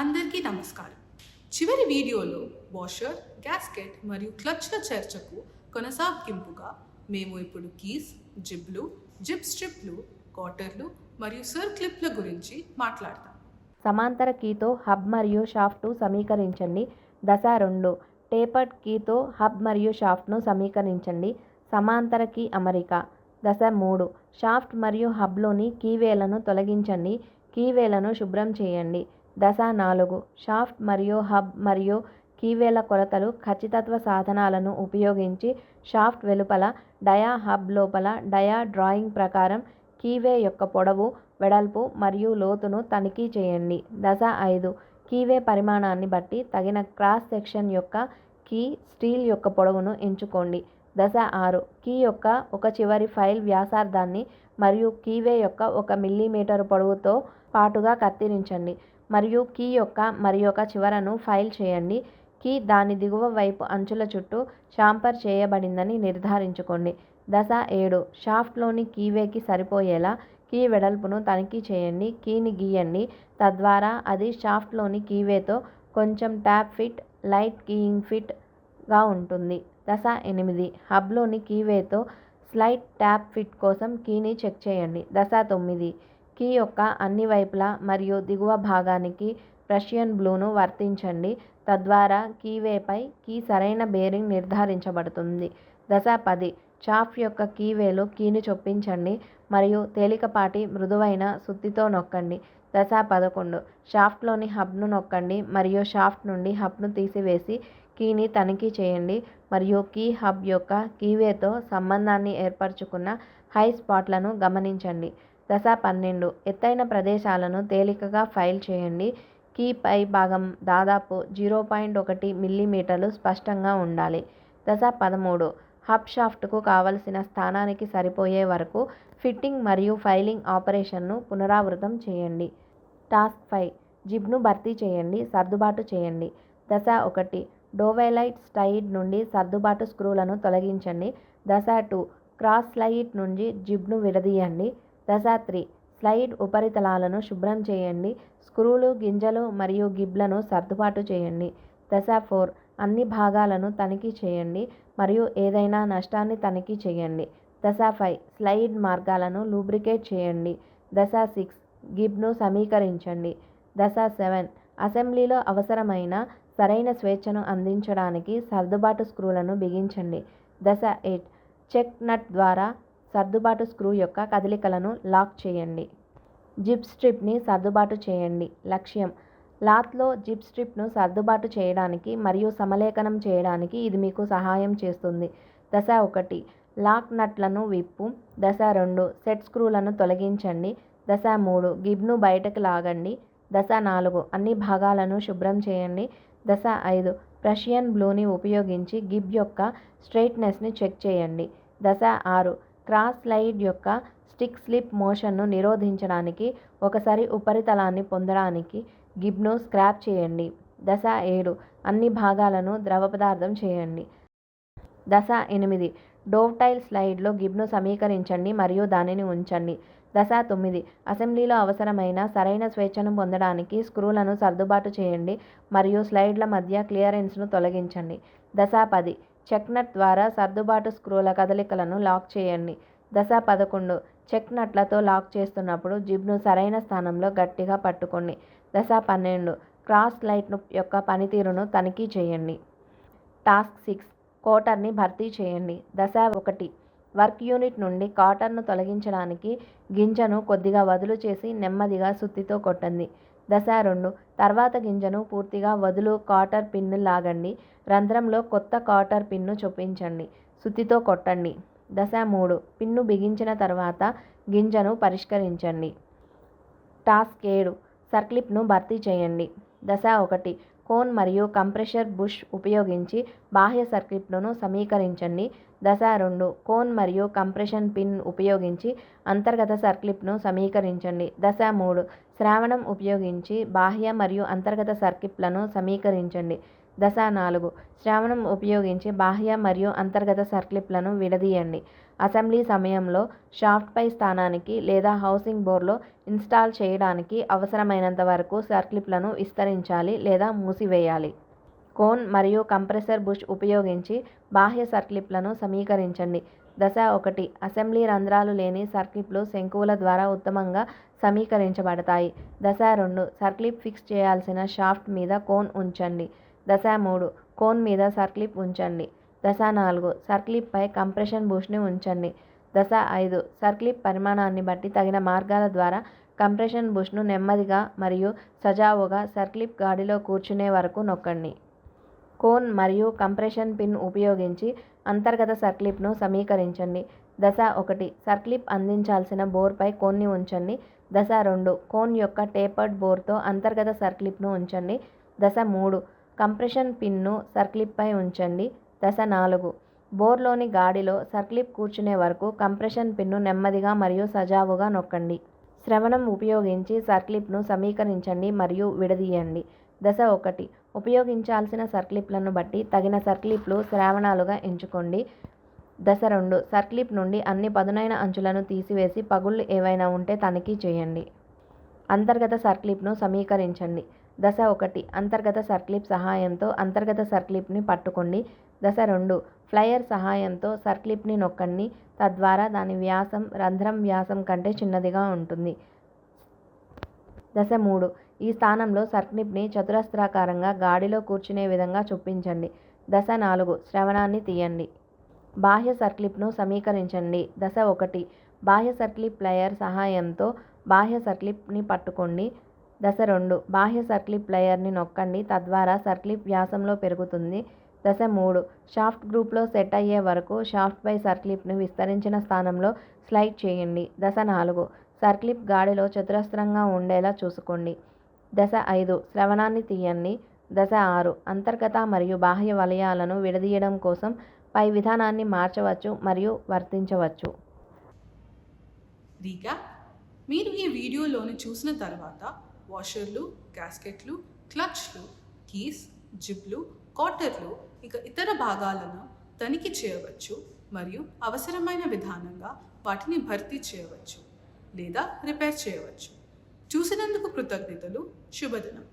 అందరికీ నమస్కారం. చివరి వీడియోలో వాషర్, గ్యాస్కెట్ మరియు క్లచ్ల చర్చకు కొనసాగింపుగా మేము ఇప్పుడు కీస్, జిబ్లు, జిప్ స్ట్రిప్లు, కాటర్లు మరియు సర్క్లిప్ల గురించి మాట్లాడతాం. సమాంతర కీతో హబ్ మరియు షాఫ్ట్ను సమీకరించండి. దశ 2. టేపర్డ్ కీతో హబ్ మరియు షాఫ్ట్ను సమీకరించండి. సమాంతర కీ అమరిక. దశ 3. షాఫ్ట్ మరియు హబ్లోని కీవేలను తొలగించండి. కీవేలను శుభ్రం చేయండి. దశ 4. షాఫ్ట్ మరియు హబ్ మరియు కీవేల కొలతలు ఖచ్చితత్వ సాధనాలను ఉపయోగించి షాఫ్ట్ వెలుపల డయా, హబ్ లోపల డయా డ్రాయింగ్ ప్రకారం కీవే యొక్క పొడవు, వెడల్పు మరియు లోతును తనిఖీ చేయండి. దశ 5. కీవే పరిమాణాన్ని బట్టి తగిన క్రాస్ సెక్షన్ యొక్క కీ స్టీల్ యొక్క పొడవును ఎంచుకోండి. దశ 6. కీ యొక్క ఒక చివరి ఫైల్ వ్యాసార్థాన్ని మరియు కీవే యొక్క 1 మిల్లీమీటర్ పొడవుతో పాటుగా కత్తిరించండి మరియు కీ యొక్క మరియొక చివరను ఫైల్ చేయండి. కీ దాని దిగువ వైపు అంచుల చుట్టూ చాంపర్ చేయబడిందని నిర్ధారించుకోండి. దశ 7. షాఫ్ట్లోని కీవేకి సరిపోయేలా కీ వెడల్పును తనిఖీ చేయండి. కీని గీయండి, తద్వారా అది షాఫ్ట్లోని కీవేతో కొంచెం ట్యాప్ ఫిట్, లైట్ కీయింగ్ ఫిట్గా ఉంటుంది. దశ 8. హబ్లోని కీవేతో స్లైట్ ట్యాప్ ఫిట్ కోసం కీని చెక్ చేయండి. దశ 9. కీ యొక్క అన్ని వైపులా మరియు దిగువ భాగానికి ప్రషియన్ బ్లూను వర్తించండి, తద్వారా కీవేపై కీ సరైన బేరింగ్ నిర్ధారించబడుతుంది. దశ 10. షాఫ్ట్ యొక్క కీవేలు కీని చొప్పించండి మరియు తేలికపాటి మృదువైన సుత్తితో నొక్కండి. దశ 11. షాఫ్ట్లోని హబ్ను నొక్కండి మరియు షాఫ్ట్ నుండి హబ్ను తీసివేసి కీని తనిఖీ చేయండి మరియు కీ హబ్ యొక్క కీవేతో సంబంధాన్ని ఏర్పరచుకున్న హై స్పాట్లను గమనించండి. దశ 12. ఎత్తైన ప్రదేశాలను తేలికగా ఫైల్ చేయండి. కీ పై భాగం దాదాపు 0.1 మిల్లీమీటర్లు స్పష్టంగా ఉండాలి. దశ 13. హబ్ షాఫ్ట్కు కావలసిన స్థానానికి సరిపోయే వరకు ఫిట్టింగ్ మరియు ఫైలింగ్ ఆపరేషన్ను పునరావృతం చేయండి. టాస్క్ 5. జిబ్ను భర్తీ చేయండి, సర్దుబాటు చేయండి. దశ 1. డోవెలైట్ స్టైడ్ నుండి సర్దుబాటు స్క్రూలను తొలగించండి. దశ 2. క్రాస్ స్లయిడ్ నుంచి జిబ్ను విడదీయండి. దశ 3. స్లయిడ్ ఉపరితలాలను శుభ్రం చేయండి. స్క్రూలు, గింజలు మరియు గిబ్లను సర్దుబాటు చేయండి. దశ 4. అన్ని భాగాలను తనిఖీ చేయండి మరియు ఏదైనా నష్టాన్ని తనిఖీ చేయండి. దశ 5. స్లయిడ్ మార్గాలను లూబ్రికేట్ చేయండి. దశ 6. గిబ్ను సమీకరించండి. దశ 7. అసెంబ్లీలో అవసరమైన సరైన స్వేచ్ఛను అందించడానికి సర్దుబాటు స్క్రూలను బిగించండి. దశ 8. చెక్ నట్ ద్వారా సర్దుబాటు స్క్రూ యొక్క కదలికలను లాక్ చేయండి. జిప్ స్ట్రిప్ని సర్దుబాటు చేయండి. లక్ష్యం: లాత్లో జిప్ స్ట్రిప్ను సర్దుబాటు చేయడానికి మరియు సమలేఖనం చేయడానికి ఇది మీకు సహాయం చేస్తుంది. దశ 1. లాక్ నట్లను విప్పు. దశ 2. సెట్ స్క్రూలను తొలగించండి. దశ 3. గిబ్ను బయటకు లాగండి. దశ 4. అన్ని భాగాలను శుభ్రం చేయండి. దశ 5. ప్రషియన్ బ్లూని ఉపయోగించి గిబ్ యొక్క స్ట్రెయిట్నెస్ని చెక్ చేయండి. దశ 6. క్రాస్ స్లయిడ్ యొక్క స్టిక్ స్లిప్ మోషన్ను నిరోధించడానికి ఒకసారి ఉపరితలాన్ని పొందడానికి గిబ్ను స్క్రాప్ చేయండి. దశ 7. అన్ని భాగాలను ద్రవ పదార్థం చేయండి. దశ 8. డోవ్టైల్ స్లయిడ్లో గిబ్ను సమీకరించండి మరియు దానిని ఉంచండి. దశ 9. అసెంబ్లీలో అవసరమైన సరైన స్వేచ్ఛను పొందడానికి స్క్రూలను సర్దుబాటు చేయండి మరియు స్లయిడ్ల మధ్య క్లియరెన్స్ను తొలగించండి. దశ 10. చెక్ నట్ ద్వారా సర్దుబాటు స్క్రూల కదలికలను లాక్ చేయండి. దశ 11. చెక్ నట్లతో లాక్ చేస్తున్నప్పుడు జిబ్ను సరైన స్థానంలో గట్టిగా పట్టుకోండి. దశ 12. క్రాస్ స్లయిడ్ యొక్క పనితీరును తనిఖీ చేయండి. టాస్క్ 6. కోటర్ని భర్తీ చేయండి. దశ 1. వర్క్ యూనిట్ నుండి కాటర్ను తొలగించడానికి గింజను కొద్దిగా వదులు చేసి నెమ్మదిగా సుత్తితో కొట్టండి. దశ 2. తర్వాత గింజను పూర్తిగా వదులు కాటర్ పిన్ను లాగండి. రంధ్రంలో కొత్త కాటర్ పిన్ను చొప్పించండి. సుత్తితో కొట్టండి. దశ 3. పిన్ను బిగించిన తర్వాత గింజను పరిష్కరించండి. టాస్క్ 7. సర్క్లిప్ను భర్తీ చేయండి. దశ 1. కోన్ మరియు కంప్రెషర్ బుష్ ఉపయోగించి బాహ్య సర్క్లిప్ను సమీకరించండి. దశ 2. కోన్ మరియు కంప్రెషన్ పిన్ ఉపయోగించి అంతర్గత సర్క్లిప్ను సమీకరించండి. దశ 3. శ్రావణం ఉపయోగించి బాహ్య మరియు అంతర్గత సర్క్లిప్లను సమీకరించండి. దశ 4. శ్రావణం ఉపయోగించి బాహ్య మరియు అంతర్గత సర్క్లిప్లను విడదీయండి. అసెంబ్లీ సమయంలో షాఫ్ట్పై స్థానానికి లేదా హౌసింగ్ బోర్లో ఇన్స్టాల్ చేయడానికి అవసరమైనంత వరకు సర్క్లిప్లను విస్తరించాలి లేదా మూసివేయాలి. కోన్ మరియు కంప్రెసర్ బుష్ ఉపయోగించి బాహ్య సర్క్లిప్లను సమీకరించండి. దశ 1. అసెంబ్లీ రంధ్రాలు లేని సర్క్లిప్లు శంకువుల ద్వారా ఉత్తమంగా సమీకరించబడతాయి. దశ 2. సర్క్లిప్ ఫిక్స్ చేయాల్సిన షాఫ్ట్ మీద కోన్ ఉంచండి. దశ 3. కోన్ మీద సర్క్లిప్ ఉంచండి. దశ 4. సర్క్లిప్పై కంప్రెషన్ బుష్ని ఉంచండి. దశ 5. సర్క్లిప్ పరిమాణాన్ని బట్టి తగిన మార్గాల ద్వారా కంప్రెషన్ బుష్ను నెమ్మదిగా మరియు సజావుగా సర్క్లిప్ గాడిలో కూర్చునే వరకు నొక్కండి. కోన్ మరియు కంప్రెషన్ పిన్ ఉపయోగించి అంతర్గత సర్క్లిప్ను సమీకరించండి. దశ 1. సర్క్లిప్ అందించాల్సిన బోర్పై కోన్ని ఉంచండి. దశ 2. కోన్ యొక్క టేపర్డ్ బోర్తో అంతర్గత సర్క్లిప్ను ఉంచండి. దశ 3. కంప్రెషన్ పిన్ను సర్క్లిప్పై ఉంచండి. దశ 4. బోర్లోని గాడిలో సర్క్లిప్ కూర్చునే వరకు కంప్రెషన్ పిన్ను నెమ్మదిగా మరియు సజావుగా నొక్కండి. శ్రవణం ఉపయోగించి సర్క్లిప్ను సమీకరించండి మరియు విడదీయండి. దశ 1. ఉపయోగించాల్సిన సర్క్లిప్లను బట్టి తగిన సర్క్లిప్లు శ్రావణాలుగా ఎంచుకోండి. దశ 2. సర్క్లిప్ నుండి అన్ని పదునైన అంచులను తీసివేసి పగుళ్లు ఏవైనా ఉంటే తనిఖీ చేయండి. అంతర్గత సర్క్లిప్ను సమీకరించండి. దశ 1. అంతర్గత సర్క్లిప్ సహాయంతో అంతర్గత సర్క్లిప్ని పట్టుకోండి. దశ 2. ఫ్లైయర్ సహాయంతో సర్క్లిప్ని నొక్కండి. తద్వారా దాని వ్యాసం రంధ్రం వ్యాసం కంటే చిన్నదిగా ఉంటుంది. దశ 3. ఈ స్థానంలో సర్క్లిప్ని చతురస్రాకారంగా గాడిలో కూర్చునే విధంగా చొప్పించండి. దశ 4. శ్రవణాన్ని తీయండి. బాహ్య సర్క్లిప్ను సమీకరించండి. దశ 1. బాహ్య సర్క్లిప్ ప్లయర్ సహాయంతో బాహ్య సర్క్లిప్ని పట్టుకోండి. దశ 2. బాహ్య సర్క్లిప్ ప్లయర్ని నొక్కండి. తద్వారా సర్క్లిప్ వ్యాసంలో పెరుగుతుంది. దశ 3. షాఫ్ట్ గ్రూప్లో సెట్ అయ్యే వరకు షాఫ్ట్పై సర్క్లిప్ను విస్తరించిన స్థానంలో స్లైడ్ చేయండి. దశ 4. సర్క్లిప్ గాడిలో చతురస్రంగా ఉండేలా చూసుకోండి. దశ 5. శ్రవణాన్ని తీయండి. దశ 6. అంతర్గత మరియు బాహ్య వలయాలను విడదీయడం కోసం పై విధానాన్ని మార్చవచ్చు మరియు వర్తించవచ్చు. రీక్యాప్: మీరు ఈ వీడియోలోని చూసిన తర్వాత వాషర్లు, గ్యాస్కెట్లు, క్లచ్లు, కీస్, జిప్లు, కాటర్లు ఇతర భాగాలను తనిఖీ చేయవచ్చు మరియు అవసరమైన విధానంగా వాటిని భర్తీ చేయవచ్చు లేదా రిపేర్ చేయవచ్చు. చూసినందుకు కృతజ్ఞతలు. శుభదినం.